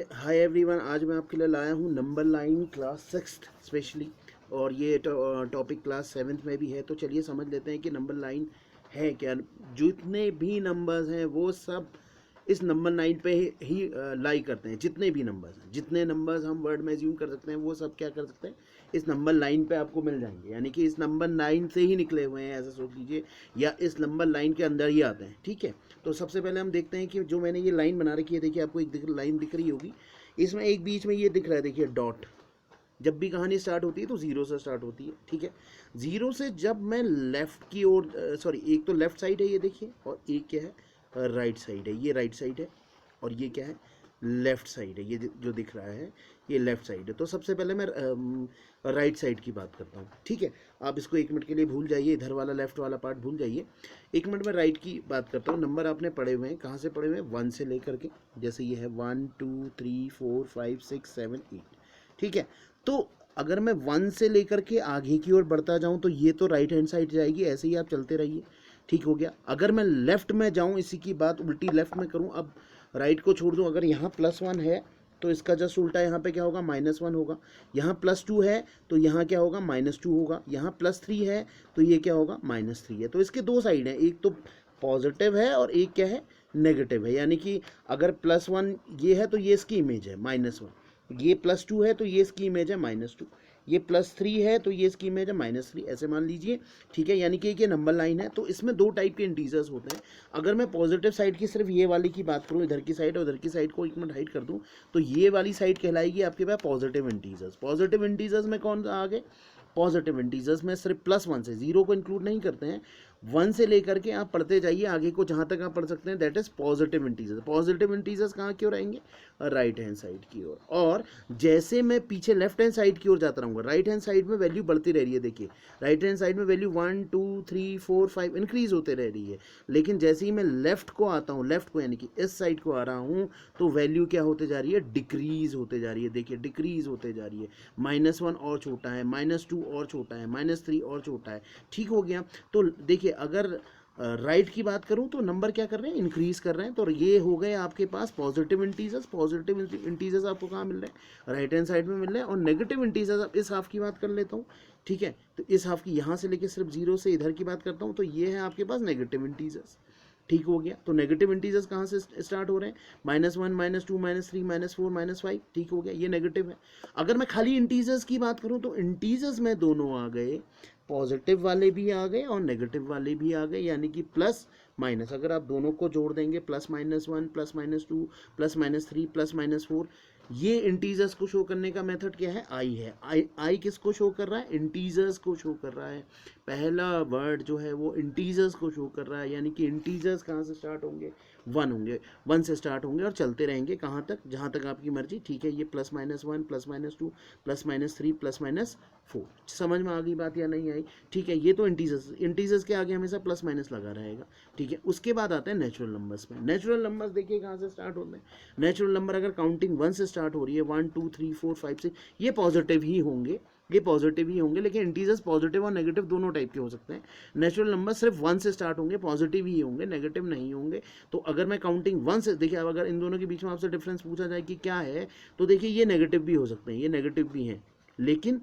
Hi everyone, आज मैं आपके लिए लाया हूँ number line class sixth specially. और ये टॉपिक क्लास सेवन्थ में भी है। तो चलिए समझ लेते हैं कि नंबर लाइन है क्या। जितने भी नंबर्स हैं वो सब इस नंबर लाइन पे ही लाई करते हैं। जितने भी नंबर्स हैं, जितने नंबर्स हम वर्ड में ज्यूम कर सकते हैं, वो सब क्या कर सकते हैं, इस नंबर लाइन पे आपको मिल जाएंगे। यानी कि इस नंबर लाइन से ही निकले हुए हैं, ऐसा सोच लीजिए, या इस नंबर लाइन के अंदर ही आते हैं। ठीक है, तो सबसे पहले हम देखते हैं कि जो मैंने ये लाइन बना रखी है, देखिए आपको एक लाइन दिख रही होगी। इसमें एक बीच में ये दिख रहा है, देखिए डॉट। जब भी कहानी स्टार्ट होती है तो ज़ीरो से स्टार्ट होती है। ठीक है, ज़ीरो से जब मैं लेफ़्ट की ओर, सॉरी, एक तो लेफ़्ट साइड है ये देखिए, और एक क्या है, राइट साइड है। ये राइट साइड है और ये क्या है, लेफ़्ट साइड है। ये जो दिख रहा है ये लेफ़्ट साइड है। तो सबसे पहले मैं राइट साइड की बात करता हूँ। ठीक है, आप इसको एक मिनट के लिए भूल जाइए, इधर वाला लेफ़्ट वाला पार्ट भूल जाइए। एक मिनट में राइट की बात करता हूँ। नंबर आपने पढ़े हुए हैं, कहाँ से पढ़े हुए हैं, 1 से लेकर के। जैसे ये है 1 2 3 4 5 6 7 8। ठीक है, तो अगर मैं 1 से लेकर के आगे की ओर बढ़ता जाऊं तो ये तो राइट हैंड साइड जाएगी। ऐसे ही आप चलते रहिए। ठीक हो गया। अगर मैं लेफ़्ट में जाऊं, इसी की बात उल्टी लेफ़्ट में करूं, अब राइट को छोड़ दूं। अगर यहाँ +1 है तो इसका जस्ट उल्टा यहाँ पे क्या होगा, -1 होगा। यहाँ +2 है तो यहाँ क्या होगा, -2 होगा। यहाँ +3 है तो ये क्या होगा, -3 है। तो इसके दो साइड हैं, एक तो पॉजिटिव है और एक क्या है, नेगेटिव है। यानी कि अगर +1 ये है तो ये इसकी इमेज है -1, ये +2 है तो ये इसकी इमेज है -2, ये +3 है तो ये इसकी इमेज है -3, ऐसे मान लीजिए। ठीक है, यानी कि ये नंबर लाइन है। तो इसमें दो टाइप के इंटीजर्स होते हैं। अगर मैं पॉजिटिव साइड की सिर्फ ये वाली की बात करूँ, इधर की साइड और उधर की साइड को एक मिनट हाइड कर दूँ, तो ये वाली साइड कहलाएगी आपके पास पॉजिटिव इंटीजर्स। पॉजिटिव इंटीजर्स में कौन आ गए, पॉजिटिव इंटीजर्स में सिर्फ +1 से, जीरो को इंक्लूड नहीं करते हैं। 1 से लेकर के आप पढ़ते जाइए आगे को, जहाँ तक आप पढ़ सकते हैं, that is positive integers. Positive integers कहाँ की ओर आएंगे, राइट हैंड साइड की ओर। और जैसे मैं पीछे लेफ्ट हैंड साइड की ओर जाता रहूँगा, राइट हैंड साइड में वैल्यू बढ़ती रह रही है। देखिए राइट हैंड साइड में वैल्यू 1 2 3 4 5 इंक्रीज होते रह रही है। लेकिन जैसे ही मैं लेफ्ट को आता हूँ, लेफ्ट को यानी कि इस साइड को आ रहा हूँ, तो वैल्यू क्या होते जा रही है, डिक्रीज होते जा रही है। देखिए डिक्रीज होते जा रही है। -1 और छोटा है, -2 और छोटा है, -3 और छोटा है। ठीक हो गया। तो देखिए अगर राइट की बात करूं तो नंबर क्या कर रहे हैं, इंक्रीज कर रहे हैं। तो ये हो गए आपके पास पॉजिटिव इंटीजर्स। पॉजिटिव इंटीजर्स आपको कहाँ मिल रहे हैं, राइट हैंड साइड में मिल रहे हैं। और नेगेटिव इंटीजर्स, अब इस हाफ की बात कर लेता हूँ। ठीक है, तो इस हाफ की यहाँ से लेके सिर्फ 0 से इधर की बात करता हूँ, तो ये है आपके पास नेगेटिव इंटीजर्स। ठीक हो गया। तो नेगेटिव इंटीजर्स कहाँ से स्टार्ट हो रहे हैं, -1 -2 -3 -4 -5। ठीक हो गया, ये नेगेटिव है। अगर मैं खाली इंटीजर्स की बात करूँ तो इंटीजर्स में दोनों आ गए, पॉजिटिव वाले भी आ गए और नेगेटिव वाले भी आ गए। यानी कि प्लस माइनस, अगर आप दोनों को जोड़ देंगे, +-1 +-2 +-3 +-4, ये इंटीजर्स को शो करने का मेथड क्या है, आई है। आई किसको शो कर रहा है, इंटीजर्स को शो कर रहा है। पहला वर्ड जो है वो इंटीजर्स को शो कर रहा है। यानी कि इंटीजर्स कहाँ से स्टार्ट होंगे, 1 होंगे, 1 से स्टार्ट होंगे और चलते रहेंगे कहाँ तक, जहाँ तक आपकी मर्जी। ठीक है, ये +-1 +-2 +-3 +-4। समझ में आ गई बात या नहीं आई। ठीक है, ये तो इंटीजर्स के आगे हमेशा प्लस माइनस लगा रहेगा। ठीक है, उसके बाद आते हैं नेचुरल नंबर्स में। नेचुरल नंबर्स देखिए कहाँ से स्टार्ट होते हैं। नेचुरल नंबर अगर काउंटिंग 1 से स्टार्ट हो रही है, 1 2 3 4 5 6, ये पॉजिटिव ही होंगे, ये पॉजिटिव ही होंगे। लेकिन इंटीजर्स पॉजिटिव और नेगेटिव दोनों टाइप के हो सकते हैं। नेचुरल नंबर सिर्फ 1 से स्टार्ट होंगे, पॉजिटिव ही होंगे, नेगेटिव नहीं होंगे। तो अगर मैं काउंटिंग 1 से, देखिए अब अगर इन दोनों के बीच में आपसे डिफरेंस पूछा जाए कि क्या है, तो देखिए ये नेगेटिव भी हो सकते हैं, ये नेगेटिव भी हैं। लेकिन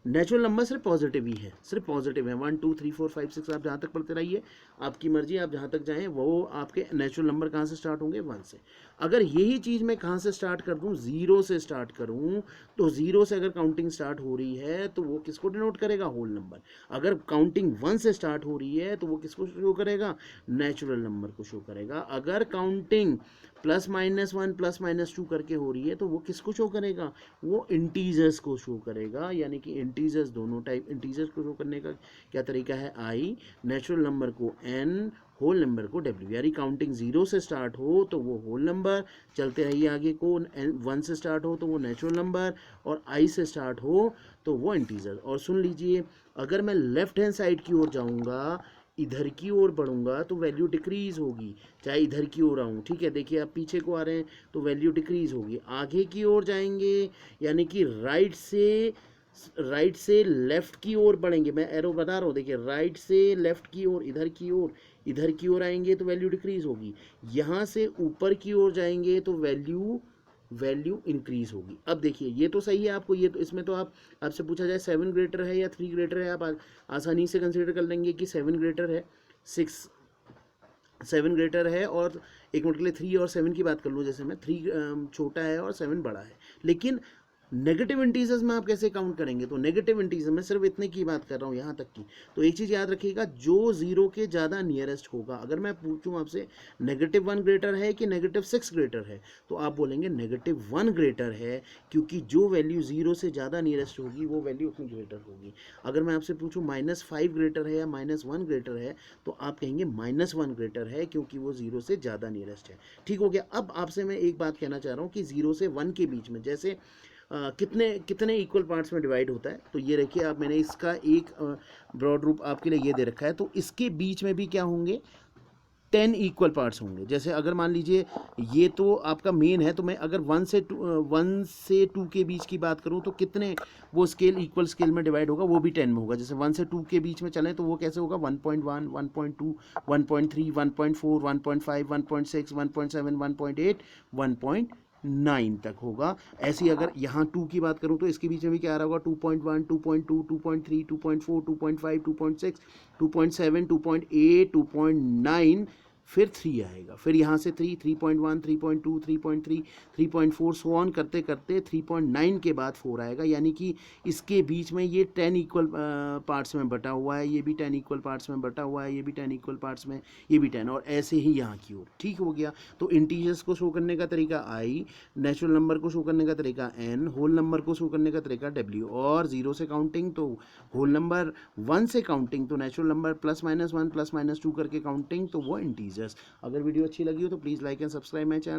नेचुरल नंबर सिर्फ पॉजिटिव ही है, सिर्फ पॉजिटिव है। 1 2 3 4 5 6 आप जहाँ तक पढ़ते रहिए, आपकी मर्जी, आप जहाँ तक जाएँ। वो आपके नेचुरल नंबर कहाँ से स्टार्ट होंगे, 1 से। अगर यही चीज़ मैं कहाँ से स्टार्ट कर दूँ, 0 से स्टार्ट करूँ, तो 0 से अगर काउंटिंग स्टार्ट हो रही है तो वो किसको डिनोट करेगा, होल नंबर। अगर काउंटिंग 1 से स्टार्ट हो रही है तो वो किसको शो करेगा, नेचुरल नंबर को शो करेगा। अगर काउंटिंग +-1 +-2 करके हो रही है तो वो किसको शो करेगा, वो इंटीजर्स को शो करेगा। यानी कि इंटीजर्स, दोनों टाइप इंटीजर्स को शो करने का क्या तरीका है, आई, नेचुरल नंबर को n, होल नंबर को w। यानी काउंटिंग 0 से स्टार्ट हो तो वो होल नंबर, चलते रहिए आगे को, 1 से स्टार्ट हो तो वो नेचुरल नंबर, और i से स्टार्ट हो तो वो इंटीजर। और सुन लीजिए, अगर मैं लेफ्ट हैंड साइड की ओर जाऊँगा, इधर की ओर बढ़ूंगा, तो वैल्यू डिक्रीज होगी, चाहे इधर की ओर आऊँ। ठीक है, देखिए आप पीछे को आ रहे हैं तो वैल्यू डिक्रीज होगी। आगे की ओर जाएंगे, यानी कि राइट से लेफ्ट की ओर बढ़ेंगे, मैं एरो बता रहा हूँ, देखिए राइट से लेफ्ट की ओर, इधर की ओर आएंगे तो वैल्यू डिक्रीज होगी। यहाँ से ऊपर की ओर जाएंगे तो वैल्यू वैल्यू इंक्रीज होगी। अब देखिए ये तो सही है आपको, ये तो इसमें तो आपसे पूछा जाए 7 ग्रेटर है या 3 ग्रेटर है, आप आसानी से कंसिडर कर लेंगे कि 7 ग्रेटर है, 7 ग्रेटर है, और एक मिनट के लिए 3 और 7 की बात कर लूँ, जैसे मैं 3 छोटा है और 7 बड़ा है। लेकिन नेगेटिव इंटीजर्स में आप कैसे काउंट करेंगे, तो नेगेटिव इंटीजर में सिर्फ इतने की बात कर रहा हूँ यहाँ तक की। तो एक चीज़ याद रखिएगा, जो जीरो के ज़्यादा नियरेस्ट होगा, अगर मैं पूछूँ आपसे -1 ग्रेटर है कि -6 ग्रेटर है, तो आप बोलेंगे -1 ग्रेटर है, क्योंकि जो वैल्यू जीरो से ज़्यादा नियरेस्ट होगी वो वैल्यू उतनी ग्रेटर होगी। अगर मैं आपसे पूछूँ -5 ग्रेटर है या -1 ग्रेटर है, तो आप कहेंगे -1 ग्रेटर है, क्योंकि वो जीरो से ज़्यादा नियरेस्ट है। ठीक हो गया। अब आपसे मैं एक बात कहना चाह रहा हूँ कि 0 से 1 के बीच में जैसे कितने कितने इक्वल पार्ट्स में डिवाइड होता है, तो ये देखिए आप, मैंने इसका एक ब्रॉड रूप आपके लिए ये दे रखा है, तो इसके बीच में भी क्या होंगे, 10 इक्वल पार्ट्स होंगे। जैसे अगर मान लीजिए ये तो आपका मेन है, तो मैं अगर 1 से 2 के बीच की बात करूं, तो कितने वो स्केल इक्वल स्केल में डिवाइड होगा, वो भी 10 में होगा। जैसे 1 से 2 के बीच में चलें तो वो कैसे होगा, 1.1, 1.2, 1.3, 1.4, 1.5, 1.6, 1.7, 1.8, 1.9 तक होगा। ऐसे ही अगर यहाँ 2 की बात करूँ तो इसके बीच में भी क्या आ रहा होगा, 2.1, 2.2, 2.3, 2.4, 2.5, 2.6, 2.7, 2.8, 2.9, फिर 3 आएगा, फिर यहाँ से 3, 3.1, 3.2, 3.3, 3.4 सो ऑन करते करते 3.9 के बाद 4 आएगा। यानी कि इसके बीच में ये 10 इक्वल पार्ट्स में बटा हुआ है, ये भी 10 इक्वल पार्ट्स में बटा हुआ है, ये भी 10 इक्वल पार्ट्स में, ये भी 10, और ऐसे ही यहाँ की ओर। ठीक हो गया। तो इंटीजर्स को शो करने का तरीका i, नेचुरल नंबर को शो करने का तरीका n, होल नंबर को शो करने का तरीका w, और 0 से काउंटिंग तो होल नंबर, 1 से काउंटिंग तो नेचुरल नंबर +-1 +-2 करके काउंटिंग तो वो इंटीजर्स। अगर वीडियो अच्छी लगी हो तो please like and subscribe my channel.